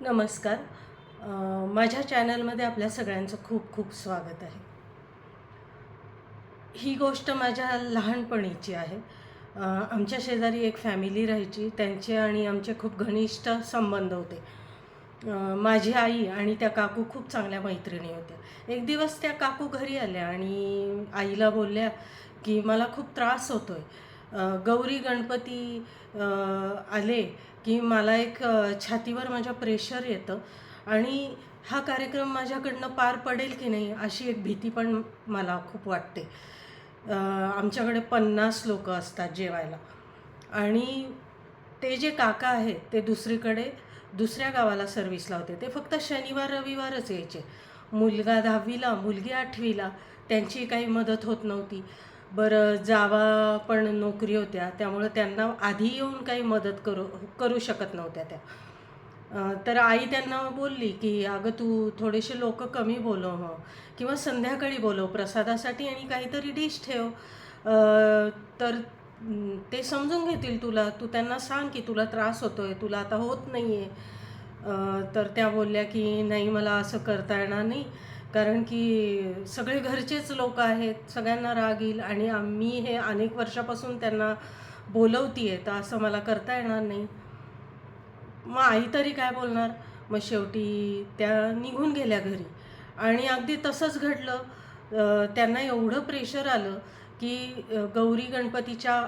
नमस्कार. माझ्या चॅनलमध्ये आपल्या सगळ्यांचं खूप खूप स्वागत आहे. ही गोष्ट माझ्या लहानपणीची आहे. आमच्या शेजारी एक फॅमिली राहायची. त्यांचे आणि आमचे खूप घनिष्ठ संबंध होते. माझी आई आणि त्या काकू खूप चांगल्या मैत्रिणी होत्या. एक दिवस त्या काकू घरी आल्या आणि आईला बोलल्या, की मला खूप त्रास होतोय. गौरी गणपती आले, की मला एक छातीवर माझ्या प्रेशर येतं आणि हा कार्यक्रम माझ्याकडनं पार पडेल की नाही अशी एक भीती पण मला खूप वाटते. आमच्याकडे 50 लोकं असतात जेवायला आणि ते जे काका आहेत ते दुसऱ्या गावाला सर्व्हिसला होते. ते फक्त शनिवार रविवारच यायचे. मुलगा 10वीला, मुलगी 8वीला. त्यांची काही मदत होत नव्हती. बरं जावा पण नोकरी होत्या, त्यामुळं त्यांना आधी येऊन काही मदत करू शकत नव्हत्या त्या. तर आई त्यांना बोलली, की "अगं तू थोडेसे लोकं कमी बोलव मग किंवा संध्याकाळी बोलव प्रसादासाठी आणि काहीतरी डिश ठेव. तर ते समजून घेतील तुला. तू त्यांना सांग, की तुला त्रास होतोय, तुला आता होत नाही आहे." तर त्या बोलल्या, की "नाही मला असं करता येणार नाही. कारण की सगळे घरचेच लोकं आहेत, सगळ्यांना राग येईल आणि मी हे अनेक वर्षापासून त्यांना बोलवतीये, तर असं मला करता येणार नाही." मग आई तरी काय बोलणार? मग शेवटी त्या निघून गेल्या घरी आणि अगदी तसंच घडलं. त्यांना एवढं प्रेशर आलं, की गौरी गणपतीच्या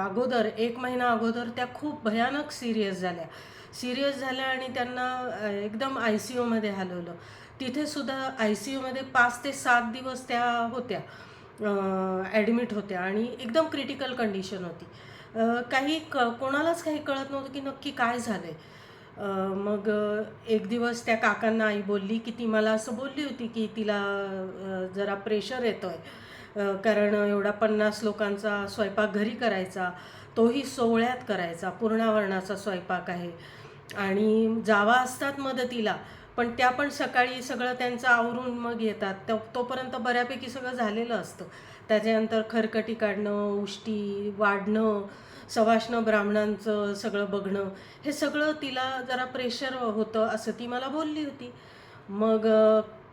अगोदर 1 महिना अगोदर त्या खूप भयानक सीरियस झाल्या आणि त्यांना एकदम आय-सी-यूमध्ये हलवलं. तिथे सुद्धा आय-सी-यूमध्ये 5 ते 7 दिवस त्या होत्या. ॲडमिट होत्या आणि एकदम क्रिटिकल कंडिशन होती. कोणालाच काही कळत नव्हतं, की नक्की काय झालंय? मग एक दिवस त्या काकांना आई बोलली, की ती मला असं बोलली होती, की तिला जरा प्रेशर येतोय. कारण एवढा 50 लोकांचा स्वयंपाक घरी करायचा, तोही सोवळ्यात करायचा, पूर्णावरणाचा स्वयंपाक आहे आणि जावा असतात मदतीला, पण त्या पण सकाळी सगळं त्यांचं आवरून मग येतात. तोपर्यंत बऱ्यापैकी सगळं झालेलं असतं. त्याच्यानंतर खरकटी काढणं, उष्टी वाढणं, सवाष्ण ब्राह्मणांचं सगळं बघणं, हे सगळं तिला जरा प्रेशर होतं असं ती मला बोलली होती. मग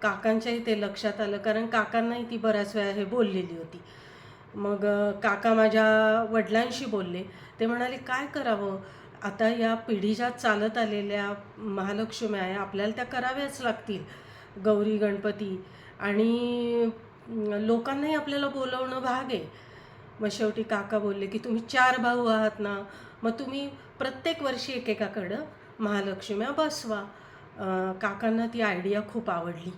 काकांच्याही ते लक्षात आलं कारण काकांनाही ती बऱ्याच वेळा हे बोललेली होती. मग काका माझ्या वडिलांशी बोलले. ते म्हणाले, "काय करावं? आता या पिढीजात चालत आलेल्या महालक्ष्म्या आहे, आपल्याला त्या कराव्याच लागतील. गौरी, गणपती आणि लोकांनाही आपल्याला बोलवणं भाग आहे." मग शेवटी काका बोलले, की "तुम्ही 4 भाऊ आहात ना, मग तुम्ही प्रत्येक वर्षी एकेकाकडं महालक्ष्म्या बसवा." काकांना ती आयडिया खूप आवडली.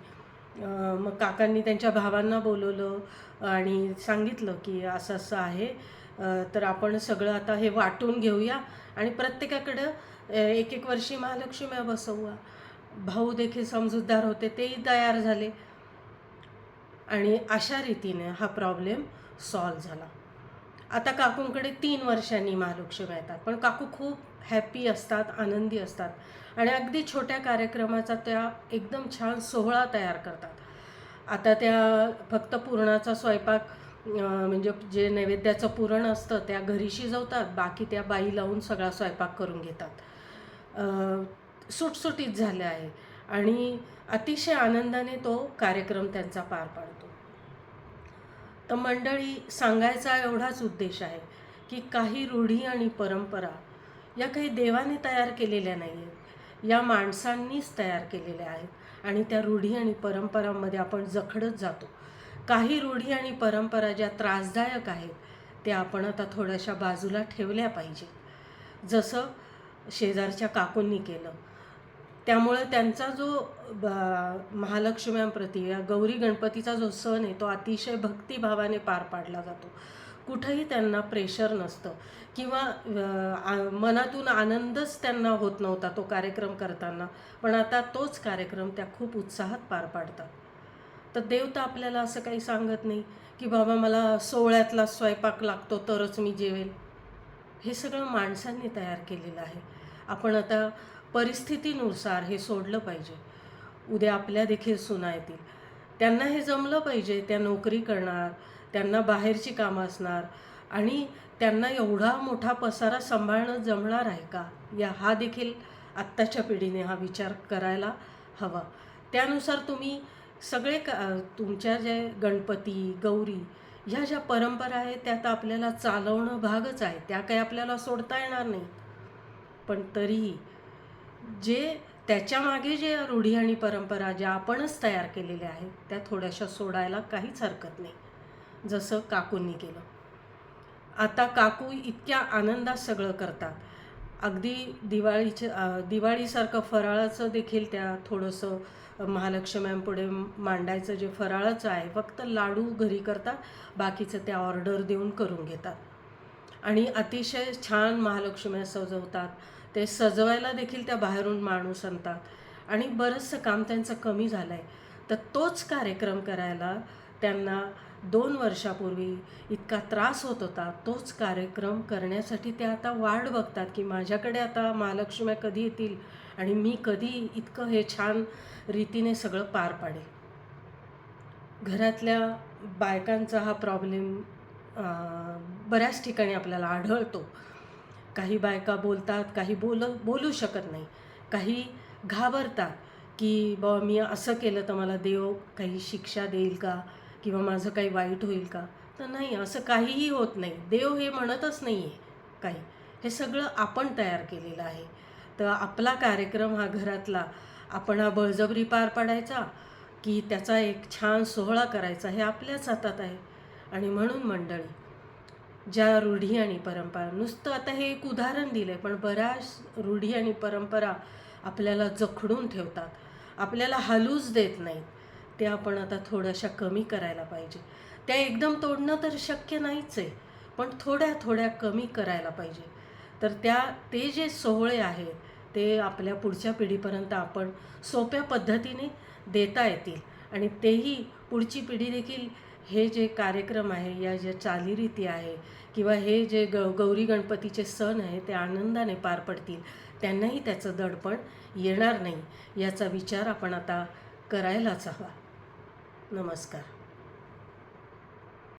मग काकांनी त्यांच्या भावांना बोलवलं आणि सांगितलं, की असं-असं आहे. तर आपण सगळं आता हे वाटून घेऊया आणि प्रत्येकाकडं एक-एक वर्षी महालक्ष्म्या बसवूया. भाऊ देखील समजूतदार होते, तेही तयार झाले आणि अशा रीतीने हा प्रॉब्लेम सॉल्व्ह झाला. आता काकूंकडे 3 वर्षांनी महालक्ष्म्या येतात. पण काकू खूप हॅपी असतात, आनंदी असतात आणि अगदी छोट्या कार्यक्रमाचा त्या एकदम छान सोहळा तयार करतात. आता त्या फक्त पुरणाचा स्वयंपाक म्हणजे जे नैवेद्याचं पुरण असतं त्या घरी शिजवतात. बाकी त्या बाई लावून सगळा स्वयंपाक करून घेतात. सुटसुटीत झाल्या आहे आणि अतिशय आनंदाने तो कार्यक्रम त्यांचा पार पाडतो. तर मंडळी सांगायचा एवढाच उद्देश आहे, की काही रूढी आणि परंपरा या काही देवाने तयार केलेल्या नाही आहेत. या माणसांनीच तयार केलेल्या आहेत आणि त्या रूढी आणि परंपरांमध्ये आपण जखडत जातो. काही रूढी आणि परंपरा ज्या त्रासदायक आहेत, त्या आपण आता थोड्याशा बाजूला ठेवल्या पाहिजेत. जसं शेजारच्या काकूंनी केलं. त्यामुळे त्यांचा जो ब महालक्ष्म्यांप्रती या गौरी गणपतीचा जो सण आहे तो अतिशय भक्तिभावाने पार पाडला जातो. कुठंही त्यांना प्रेशर नसतं किंवा मनातून आनंदच त्यांना होत नव्हता तो कार्यक्रम करताना. पण आता तोच कार्यक्रम त्या खूप उत्साहात पार पाडतात. तर देव तर आपल्याला असं काही सांगत नाही, की बाबा मला सोवळ्यातला स्वयंपाक लागतो तरच मी जेवेल. हे सगळं माणसांनी तयार केलेलं आहे. आपण आता परिस्थितीनुसार हे सोडलं पाहिजे. उद्या आपल्या देखील सुना येतील. त्यांना हे जमलं पाहिजे. त्या नोकरी करणार, त्यांना बाहेरची कामं असणार आणि त्यांना एवढा मोठा पसारा सांभाळणं जमणार आहे का? हा देखील आत्ताच्या पिढीने हा विचार करायला हवा. त्यानुसार तुम्ही सगळे तुमच्या जे गणपती, गौरी ह्या ज्या परंपरा आहेत त्या तर आपल्याला चालवणं भागच आहे, त्या काही आपल्याला सोडता येणार नाही. पण तरीही जे त्याच्यामागे जे रूढी आणि परंपरा ज्या आपणच तयार केलेल्या आहेत त्या थोड्याशा सोडायला काहीच हरकत नाही, जसं काकूंनी केलं. आता काकू इतक्या आनंदात सगळं करतात. अगदी दिवाळीसारखं फराळाचं देखील त्या थोडंसं महालक्ष्म्यांपुढे मांडायचं जे फराळाचं आहे, फक्त लाडू घरी करतात, बाकीचं त्या ऑर्डर देऊन करून घेतात. आणि अतिशय छान महालक्ष्म्या सजवतात. ते सजवायला देखील त्या बाहेरून माणूस आणतात आणि बरंचसं काम त्यांचं कमी झालं आहे. तर तोच कार्यक्रम करायला त्यांना 2 वर्षापूर्वी इतका त्रास होत होता. तोच कार्यक्रम करण्यासाठी ते आता वाट बघतात की माझ्याकडे आता महालक्ष्म्या कधी येतील आणि मी कधी इतकं हे छान रीतीने सगळं पार पाडेल. घरातल्या बायकांचा हा प्रॉब्लेम बऱ्याच ठिकाणी आपल्याला आढळतो. काही बायका बोलतात, काही बोलू शकत नाही. काही घाबरतात की बाबा मी असं केलं तर मला देव काही शिक्षा देईल का? किंवा माझं काही वाईट होईल का? तर नाही, असं काहीही होत नाही. देव हे म्हणतच नाही आहे काही. हे सगळं आपण तयार केलेलं आहे. तर आपला कार्यक्रम हा घरातला आपण हा बळजबरी पार पाडायचा की त्याचा एक छान सोहळा करायचा हे आपल्याच हातात आहे. आणि म्हणून मंडळी, ज्या रूढी आणि परंपरा, नुसतं आता हे एक उदाहरण दिलं आहे, पण बऱ्याच रूढी आणि परंपरा आपल्याला जखडून ठेवतात, आपल्याला हलूच देत नाहीत. ते आपण आता थोड्याशा कमी करायला पाहिजे. त्या एकदम तोडणं तर शक्य नाहीच आहे, पण थोड्या थोड्या कमी करायला पाहिजे. तर ते जे सोहळे आहेत ते आपल्या पुढच्या पिढीपर्यंत आपण सोप्या पद्धतीने देता येतील आणि तेही पुढची पिढी देखील हे जे कार्यक्रम आहे, या ज्या चालीरीती आहे किंवा हे जे गौरी गणपतीचे सण आहे ते आनंदाने पार पडतील. त्यांनाही त्याचं दडपण येणार नाही, याचा विचार आपण आता करायलाच हवा. नमस्कार.